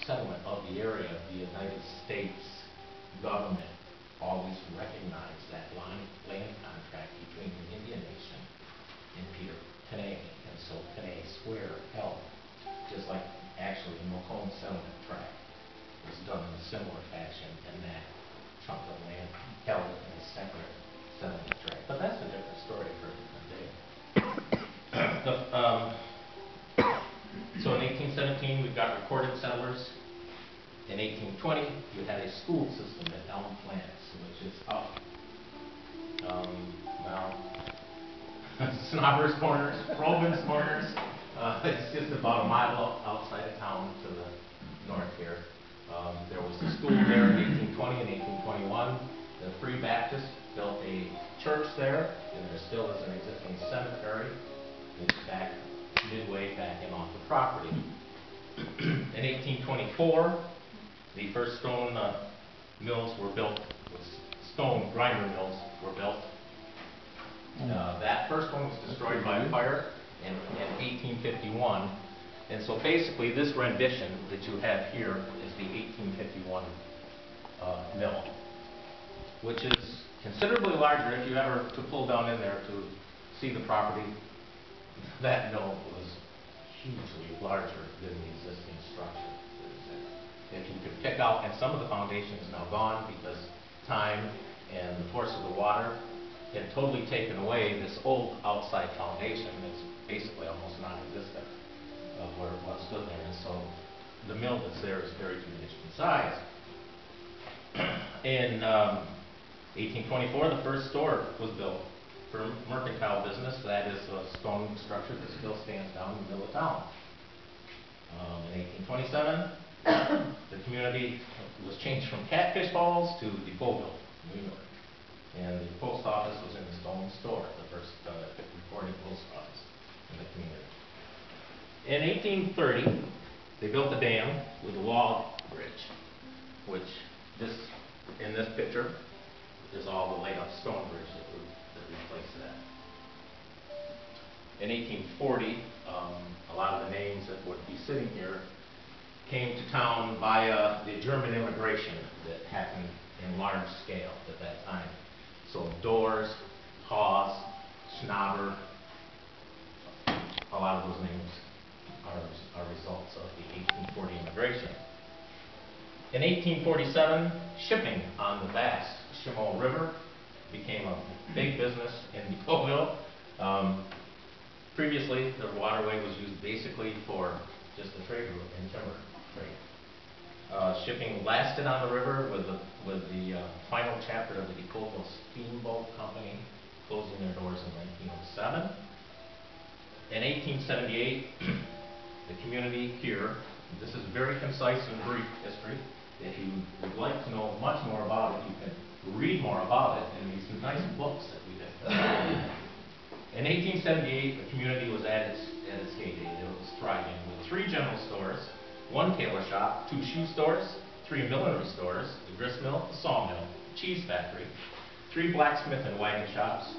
settlement of the area, the United States government always recognized that land contract between the Indian Nation and Peter Panay. And so Panay Square held, just like actually the Macomb settlement tract was done in a similar fashion, and that chunk of land held in a separate settlement tract. But that's a different story for a different day. So in 1817, we've got recorded settlers. In 1820, you had a school system at Elm Plants, which is up, Snobber's Corners, Province Corners. It's just about a mile outside of town to the north here. There was a school there in 1820 and 1821. The Free Baptists built a church there, and there still is an existing cemetery. It's back midway back in off the property. In 1824, the first stone mills were built, stone grinder mills were built. That first one was destroyed by fire in 1851. And so basically this rendition that you have here is the 1851 mill, which is considerably larger. If you ever to pull down in there to see the property, that mill was hugely larger than the existing structure. If you could pick out, and some of the foundation is now gone because time and the force of the water had totally taken away this old outside foundation. It's basically almost non-existent of where it was stood there. And so the mill that's there is very diminished in size. In 1824, the first store was built for mercantile business. That is a stone structure that still stands down in the middle of town. In 1827, the community was changed from Catfish Falls to Depauville, New York. And the post office was in the stone store, the first recorded post office in the community. In 1830, they built a dam with a log bridge, which in this picture is all the laid-up stone bridge that replaced that. In 1840, a lot of the names that would be sitting here came to town via the German immigration that happened in large scale at that time. So Doors, Hawes, Schnabber, a lot of those names are results of the 1840 immigration. In 1847, shipping on the vast Chemung River became a big business in Depauville. Previously, the waterway was used basically for just the trade route in timber trade. Shipping lasted on the river with the final chapter of the Depauville Steamboat Company closing their doors in 1907. In 1878, the community here, this is very concise and brief history. If you would like to know much more about it, you can read more about it in these nice books that we did. In 1878, the community was at its heyday. It was thriving with 3 general stores, 1 tailor shop, 2 shoe stores, 3 millinery stores, the grist mill, the sawmill, cheese factory, 3 blacksmith and wagon shops,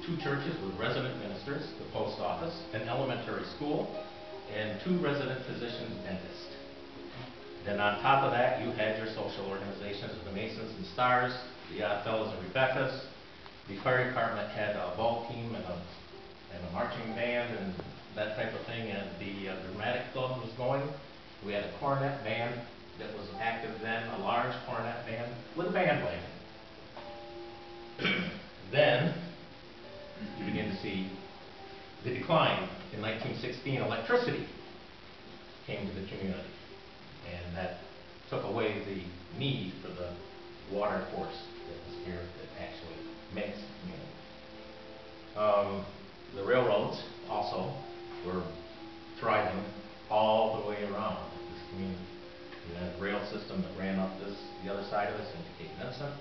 2 churches with resident ministers, the post office, an elementary school, and 2 resident physicians and dentists. Then on top of that, you had your social organizations of the Masons and Stars, the Fellows and Rebecca's. The fire department had a ball team and a marching band and that type of thing, and the dramatic club was going. We had a cornet band that was active then, a large cornet band with a bandwagon. Then you begin to see the decline. In 1916, electricity came to the community, and that took away the need for the water course that was here that actually makes the community. The railroads also were thriving all the way around this community. You had a rail system that ran up the other side of us into Cape Vincent,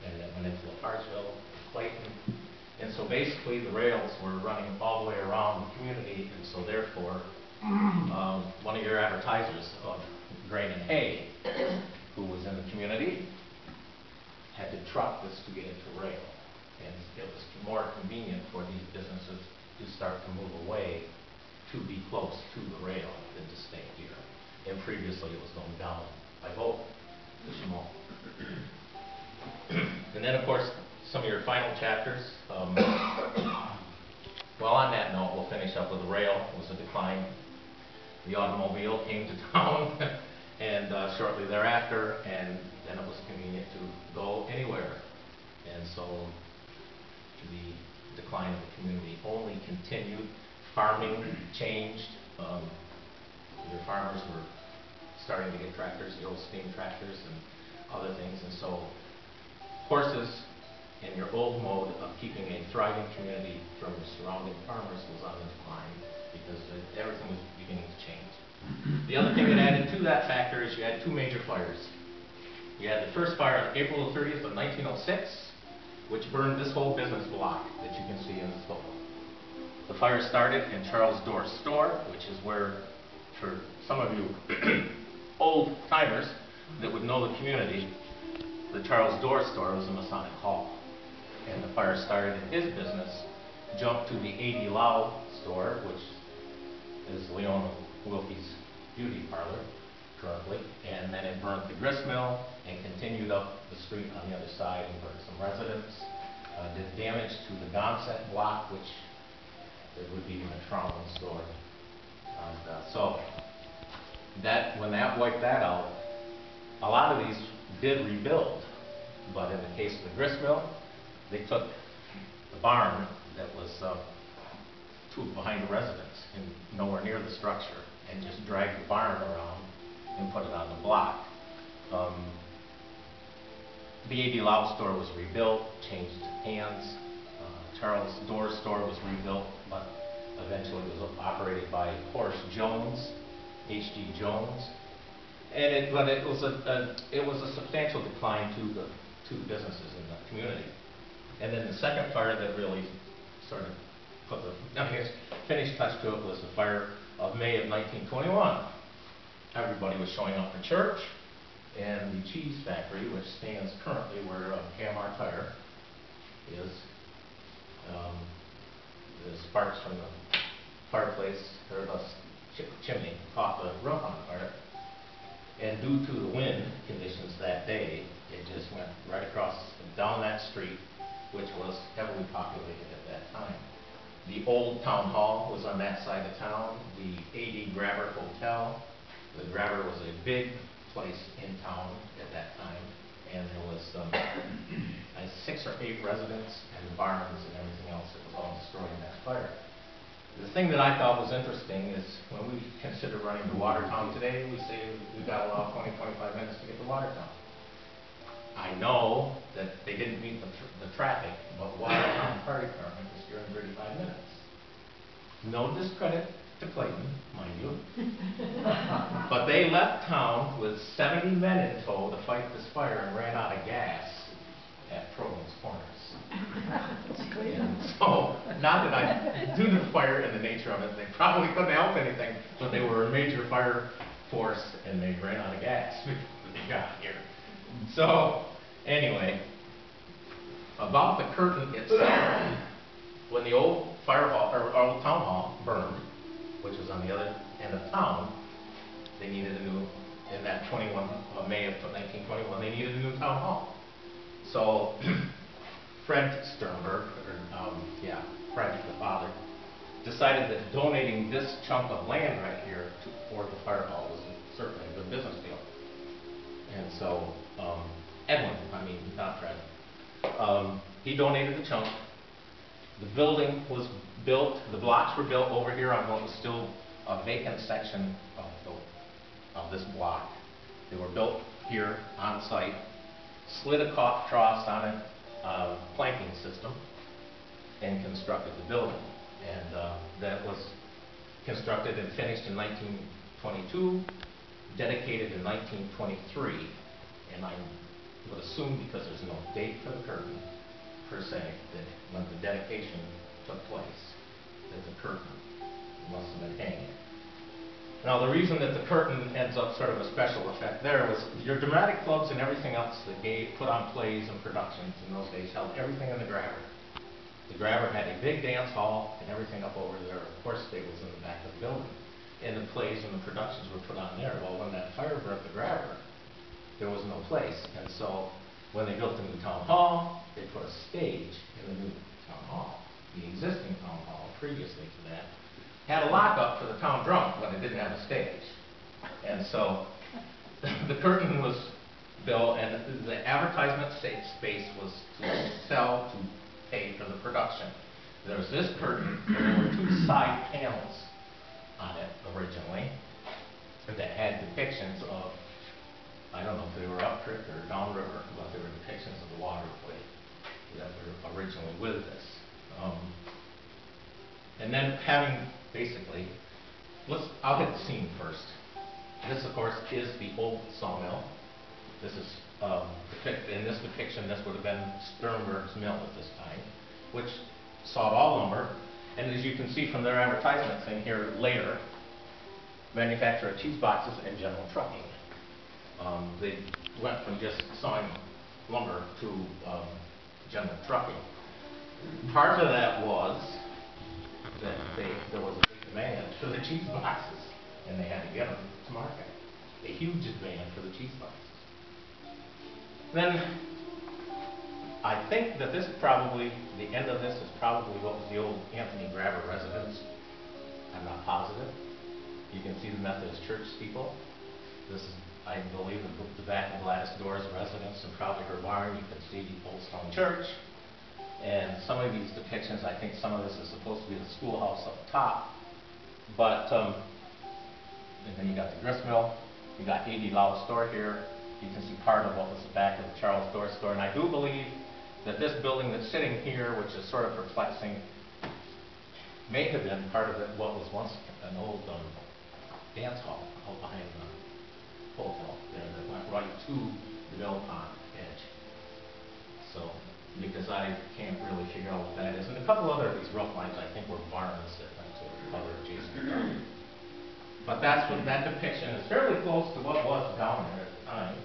and it went into Laparcheville, Clayton. And so basically the rails were running all the way around the community, and so therefore one of your advertisers of Grain and Hay, who was in the community, had to truck this to get it to rail. And it was more convenient for these businesses to start to move away to be close to the rail than to stay here. And previously it was going down by boat to Chaumont. And then, of course, some of your final chapters. Well, on that note, we'll finish up with the rail. It was a decline. The automobile came to town, and shortly thereafter, and then it was convenient to go anywhere. And so the decline of the community only continued. Farming changed. Your farmers were starting to get tractors, the old steam tractors and other things, and so horses and your old mode of keeping a thriving community from your surrounding farmers was on the decline because everything was beginning to change. The other thing that added to that factor is you had two major fires. You had the first fire on April 30th of 1906, which burned this whole business block that you can see in this photo. The fire started in Charles Dorr's store, which is where, for some of you old timers that would know the community, the Charles Dorr store was a Masonic hall. And the fire started in his business, jumped to the A.D. Lau store, which is Leona Wilkie's beauty parlor currently, and then it burnt the grist mill and continued up the street on the other side and burnt some residents. Did damage to the Gonset block, which it would be the Tromblin store. And so that when that wiped that out, a lot of these did rebuild, but in the case of the grist mill, they took the barn that was behind the residence and nowhere near the structure and just dragged the barn around and put it on the block. The A.D. Lau store was rebuilt, changed hands. Charles Dorr's store was rebuilt, but eventually was operated by Horace Jones, H.G. Jones. And it was a substantial decline to the businesses in the community. And then the second fire that really sort of put the finished touch to it was the fire of May of 1921. Everybody was showing up for church, and the cheese factory, which stands currently where KMR Tire is, the sparks from the fireplace or the chimney caught the roof on fire. And due to the wind conditions that day, it just went right across down that street, which was heavily populated at that time. The old town hall was on that side of town. The A.D. Grabber Hotel. The Grabber was a big place in town at that time, and there was 6 or 8 residents and barns and everything else that was all destroyed in that fire. The thing that I thought was interesting is when we consider running to Watertown today, we say we've got to allow 20-25 minutes to get to Watertown. I know that they didn't meet the traffic, but Watertown Fire Department was here in 35 minutes. No discredit to Clayton, mind you. But they left town with 70 men in tow to fight this fire and ran out of gas at Province Corners. And so, not that I do the fire and the nature of it, they probably couldn't help anything, but they were a major fire force and they ran out of gas before they got here. So, anyway, about the curtain itself, when the old fire hall, or old town hall burned, which was on the other end of town, they needed a new, in that May of 1921, they needed a new town hall. So, Fred Sternberg, Fred, the father, decided that donating this chunk of land right here for the fire hall was certainly a good business deal. And so, Edwin, not Fred, he donated the chunk. The building was built, the blocks were built over here on what was still a vacant section of this block. They were built here on site, slid a caulk trough on it, planking system, and constructed the building. And that was constructed and finished in 1922, dedicated in 1923. And I would assume, because there's no date for the curtain, per se, that when the dedication took place, that the curtain must have been hanging. Now, the reason that the curtain ends up sort of a special effect there was your dramatic clubs and everything else that put on plays and productions in those days held everything in the Grabber. The Grabber had a big dance hall and everything up over there, of course, stables in the back of the building. And the plays and the productions were put on there. Well, when there was no place. And so when they built the new town hall, they put a stage in the new town hall. The existing town hall, previously to that, had a lockup for the town drunk, but it didn't have a stage. And so the curtain was built, and the advertisement space was to sell, to pay for the production. There was this curtain, and there were two side panels on it originally that had depictions of, I don't know if they were upriver or downriver, but they were depictions of the waterway that were originally with this. And then having, basically, I'll hit the scene first. This, of course, is the old sawmill. This is, in this depiction, this would have been Sternberg's mill at this time, which sawed all lumber. And as you can see from their advertisements in here later, manufacture of cheese boxes and general trucking. They went from just sawing lumber to general trucking. Part of that was that there was a big demand for the cheese boxes, and they had to get them to market. A huge demand for the cheese boxes. Then, I think that this probably, the end of this is probably what was the old Anthony Grabber residence. I'm not positive. You can see the Methodist church steeple. This is, I believe, the back of Gladys Door's residence, and probably her barn. You can see the old stone church. And some of these depictions, I think some of this is supposed to be the schoolhouse up top. But, and then you got the grist mill. You got A.D. Low's store here. You can see part of what was the back of the Charles Door store. And I do believe that this building that's sitting here, which is sort of perplexing, may have been part of what was once an old dance hall out behind the hotel there that went right to the mill pond edge. So, because I can't really figure out what that is. And a couple other of these rough lines I think were barns that went to other adjacent property. But that's what that depiction is, fairly close to what was down there at the time.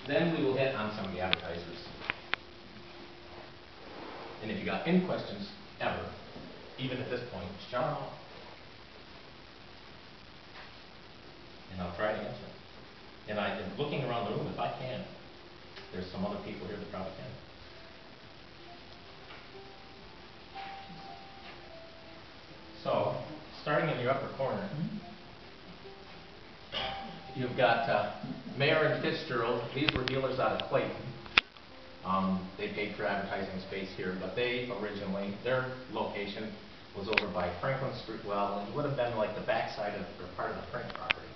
Then we will hit on some of the advertisers. And if you got any questions ever, even at this point, shout them out. And I'll try to answer them. And I've been looking around the room, if I can. There's some other people here that probably can. So, starting in your upper corner, you've got Mayer and Fitzgerald. These were dealers out of Clayton. They paid for advertising space here, but they originally, their location was over by Franklin Street. Well, it would have been like the backside of, or part of the Frank property.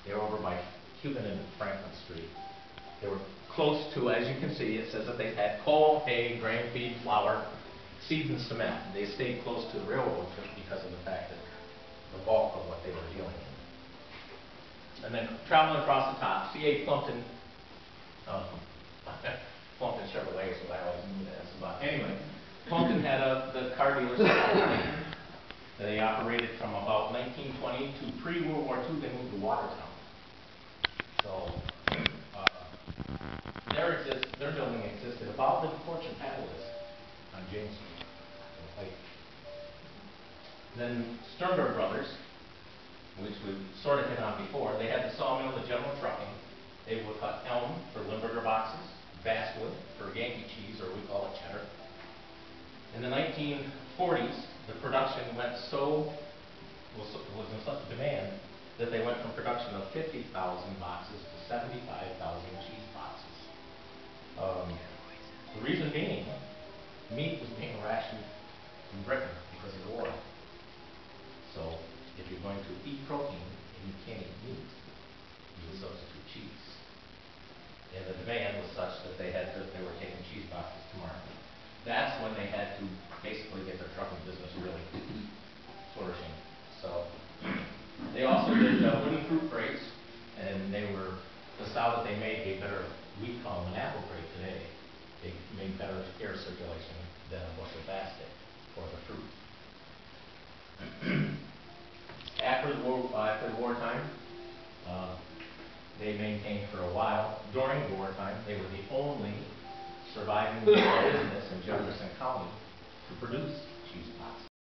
They were over by Cuban and Franklin Street. They were close to, as you can see, it says that they had coal, hay, grain feed, flour, seeds, and cement. They stayed close to the railroad because of the fact that the bulk of what they were dealing in. And then traveling across the top, C.A. Plumpton, Plumpton Chevrolet is what I always knew that as. But anyway, Plumpton had the car dealership. They operated from about 1920 to pre-World War II. They moved to Watertown. So their building existed about the Fortune Paddle is on James Street. Then Sternberg Brothers, which we sort of hit on before, they had the sawmill, the general trucking. They would cut elm for Limburger boxes, basswood for Yankee cheese, or we call it cheddar. In the 1940s, the production was in such demand that they went from production of 50,000 boxes to 75,000 cheese boxes. The reason being, meat was being rationed in Britain because of the war. So, if you're going to eat protein and you can't eat meat, you would substitute cheese. And the demand was such that they were taking cheese boxes to market. That's when they had to basically get their trucking business really flourishing. So, they also did wooden fruit crates, and the style that they made gave better, we call them an apple crate today. They made better air circulation than a bushel basket for the fruit. After the wartime, they maintained for a while. During wartime, they were the only surviving business in Jefferson